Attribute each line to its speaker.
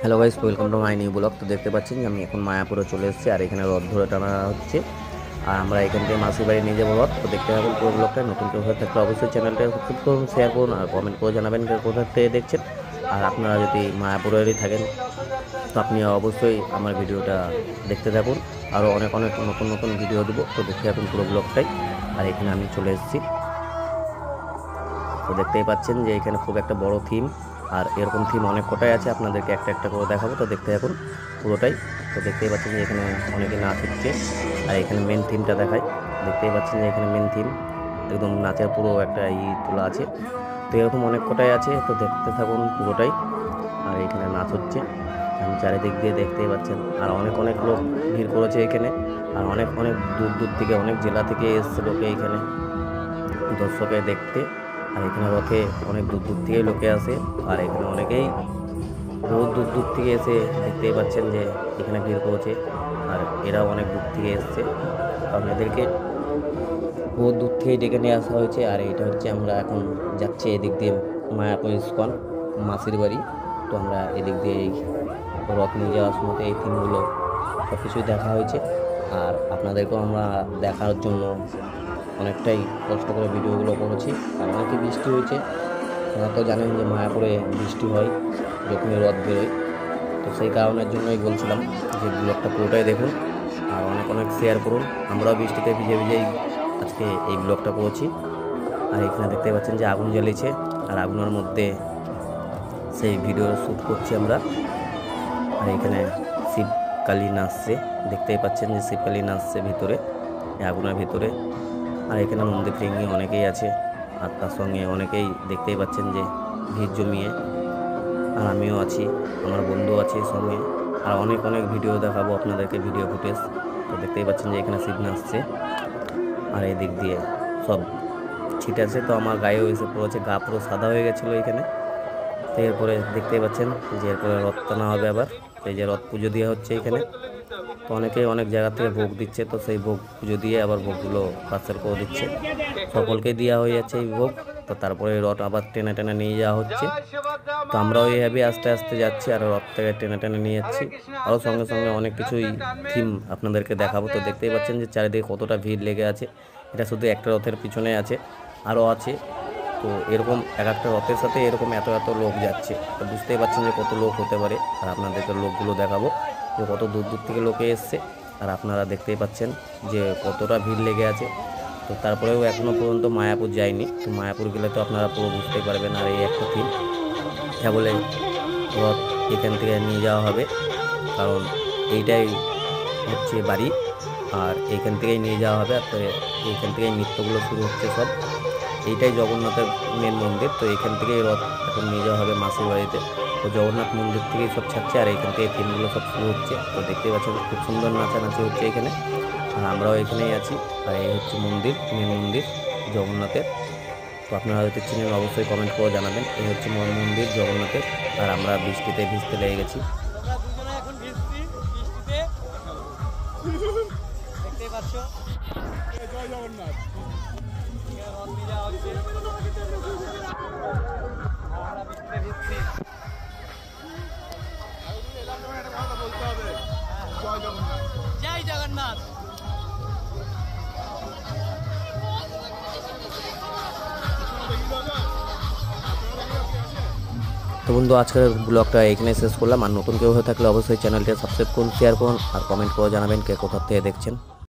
Speaker 1: Hello guys, welcome to my new blog. তো দেখতে পাচ্ছেন যে আমি এখন মায়াপুরে চলে এসেছি, আর এখানে রথ ধরে টানা হচ্ছে। আর আমরা এখান থেকে মাসির বাড়ি নিয়ে যাবো রথ। তো দেখতে পাবেন পুরো ব্লগটা। নতুন কেউ হয়ে থাকলে অবশ্যই চ্যানেলটা সাবস্ক্রাইব করুন, শেয়ার করুন আর কমেন্ট করে জানাবেন কোথা থেকে দেখছেন। আর আপনারা যদি মায়াপুরেরই থাকেন তো আপনি অবশ্যই আমার ভিডিওটা দেখতে থাকুন। আরও অনেক অনেক নতুন নতুন ভিডিও দেবো, তো দেখতে থাকুন পুরো ব্লগটাই। আর এখানে আমি চলে এসেছি। তো দেখতেই পাচ্ছেন যে এখানে খুব একটা বড় থিম, আর এরকম থিম অনেক কটাই আছে, আপনাদেরকে একটা একটা করে দেখাবো। তো দেখতে থাকুন পুরোটাই। তো দেখতেই পাচ্ছেন যে এখানে অনেকে নাচ হচ্ছে, আর এখানে মেন থিমটা দেখায়। দেখতেই পাচ্ছেন যে এখানে মেন থিম একদম নাচের পুরো একটা তোলা আছে। তো এরকম অনেক কটাই আছে, তো দেখতে থাকুন পুরোটাই। আর এখানে নাচ হচ্ছে, আমি চারিদিক দিয়ে দেখতেই পাচ্ছেন। আর অনেক অনেক লোক ভিড় করেছে এখানে, আর অনেক অনেক দূর দূর থেকে, অনেক জেলা থেকে এসছে লোকে এখানে দর্শকে দেখতে। আর এখানে রথে অনেক দূর দূর থেকে লোকে আসে, আর এখানে অনেকেই বহু দূর দূর থেকে এসে দেখতেই পাচ্ছেন যে এখানে ভিড় করেছে। আর এরাও অনেক দূর থেকে এসছে, কারণ এদেরকে বহু দূর থেকেই ডেকে নিয়ে আসা হয়েছে। আর এটা হচ্ছে আমরা এখন যাচ্ছি এদিক দিয়ে মায়াপুর ইস্কন মাসির বাড়ি। তো আমরা এদিক দিয়ে এই রথ নিয়ে যাওয়ার সময় এই থিমগুলো সব কিছুই দেখা হয়েছে। আর আপনাদেরকেও আমরা দেখার জন্য অনেকটাই কষ্ট করে ভিডিওগুলো করেছি। আর অনেকে বৃষ্টি হয়েছে, আপনারা তো জানেন যে মায়াপুরে বৃষ্টি হয় যখনই রথ বেরোয়। তো সেই কারণের জন্যই বলছিলাম যে ব্লগটা পুরোটাই দেখুন আর অনেক অনেক শেয়ার করুন। আমরাও বৃষ্টিতে ভিজে ভিজেই আজকে এই ব্লগটা করেছি। আর এখানে দেখতে পাচ্ছেন যে আগুন জ্বালিয়েছে, আর আগুনের মধ্যে সেই ভিডিও শ্যুট করছি আমরা। আর এখানে শিবকালী নাচছে, দেখতেই পাচ্ছেন যে শিবকালী নাচছে ভিতরে, এই আগুনের ভিতরে। আর এখানে মন্দির ভেঙে অনেকেই আছে, আর তার সঙ্গে অনেকেই দেখতেই পাচ্ছেন যে ভিড় জমিয়ে। আর আমিও আছি, আমার বন্ধু আছে সঙ্গে। আর অনেক অনেক ভিডিও দেখাবো আপনাদেরকে, ভিডিও ফুটেজ। তো দেখতেই পাচ্ছেন যে এখানে শিব নাচছে, আর এই দিক দিয়ে সব ছিটে আছে। তো আমার গায়েও এসে পড়েছে, গা পুরো সাদা হয়ে গেছিলো এখানে। তো এরপরে দেখতেই পাচ্ছেন যে এরপরে রথ টানা হবে আবার। এই যে রথ পুজো দেওয়া হচ্ছে এখানে। তো অনেকেই অনেক জায়গা থেকে ভোগ দিচ্ছে, তো সেই ভোগ পুজো দিয়ে আবার ভোগগুলো পার্সেল করে দিচ্ছে, সকলকে দেওয়া হয়ে যাচ্ছে এই ভোগ। তো তারপরে রথ আবার টেনে টেনে নিয়ে যাওয়া হচ্ছে। তো আমরাও এইভাবে আস্তে আস্তে যাচ্ছি, আর রথ থেকে টেনে টেনে নিয়ে যাচ্ছি। আরও সঙ্গে সঙ্গে অনেক কিছুই থিম আপনাদেরকে দেখাবো। তো দেখতেই পাচ্ছেন যে চারিদিকে কতটা ভিড় লেগে আছে। এটা শুধু একটা রথের পিছনে আছে, আরও আছে। তো এরকম এক একটা রথের সাথে এরকম এত এত লোক যাচ্ছে, তো বুঝতেই পারছেন যে কত লোক হতে পারে। আর আপনাদেরকে লোকগুলো দেখাবো যে কত দূর দূর থেকে লোকে এসছে। আর আপনারা দেখতেই পাচ্ছেন যে কতটা ভিড় লেগে আছে। তো তারপরেও এখনও পর্যন্ত মায়াপুর যায়নি, তো মায়াপুর গেলে তো আপনারা পুরো বুঝতেই পারবেন। আর এই একটা থিম যা বলে রথ এখান থেকে নিয়ে যাওয়া হবে, কারণ এইটাই হচ্ছে বাড়ি, আর এইখান থেকেই নিয়ে যাওয়া হবে। আর এইখান থেকেই নৃত্যগুলো শুরু হচ্ছে সব। এইটাই জগন্নাথের মেন মন্দির, তো এখান থেকেই রথ এখন নিয়ে যাওয়া হবে মাসির বাড়িতে। তো জগন্নাথ মন্দির থেকেই সব ছাড়ছে, আর এখান থেকে থিমগুলো সব শুরু হচ্ছে। তো দেখতেই পাচ্ছেন খুব সুন্দর নাচানাচি হচ্ছে এখানে, আর আমরাও এখানেই আছি। আর এই হচ্ছে মন্দির, মেন মন্দির জগন্নাথের। তো আপনারা যদি চিনেন অবশ্যই কমেন্ট করে জানাবেন। এই হচ্ছে মন্দির জগন্নাথের। আর আমরা বৃষ্টিতে ভিজতে লেগে গেছি।
Speaker 2: জয় জগন্নাথ।
Speaker 1: তো বন্ধু, আজকের ব্লগটা এখানে শেষ করলাম। আর নতুন কেউ হয়ে থাকলে অবশ্যই চ্যানেলটা সাবস্ক্রাইব করুন, শেয়ার করুন আর কমেন্ট করে জানাবেন কে কোথা থেকে দেখছেন।